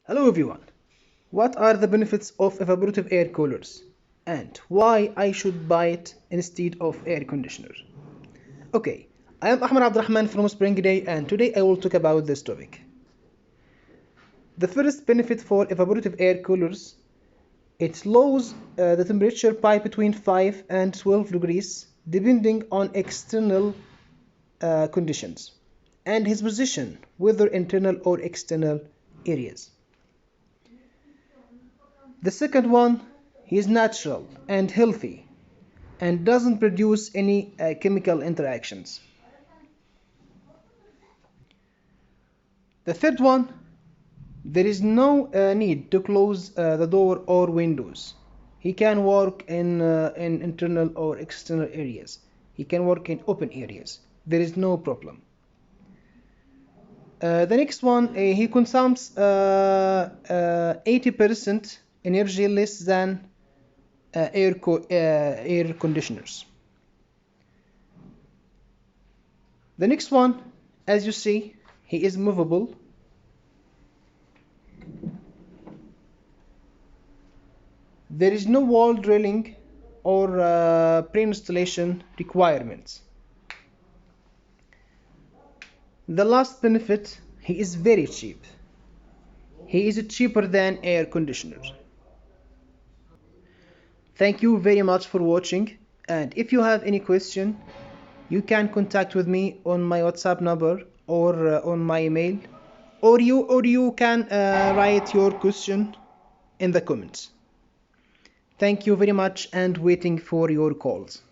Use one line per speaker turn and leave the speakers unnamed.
Hello everyone. What are the benefits of evaporative air coolers and why I should buy it instead of air conditioner? Okay, I am Ahmed Abdurrahman from Spring Day and today I will talk about this topic. The first benefit for evaporative air coolers, it lowers the temperature by between 5 and 12 degrees depending on external conditions and his position, whether internal or external areas. The second one, he is natural and healthy and doesn't produce any chemical interactions. The third one, there is no need to close the door or windows. He can work in internal or external areas. He can work in open areas. There is no problem. The next one, he consumes 80% energy less than air conditioners. The next one, as you see, he is movable. There is no wall drilling or pre-installation requirements. The last benefit, he is very cheap. He is cheaper than air conditioners. Thank you very much for watching, and if you have any question, you can contact with me on my WhatsApp number or on my email, or you can write your question in the comments. Thank you very much and waiting for your calls.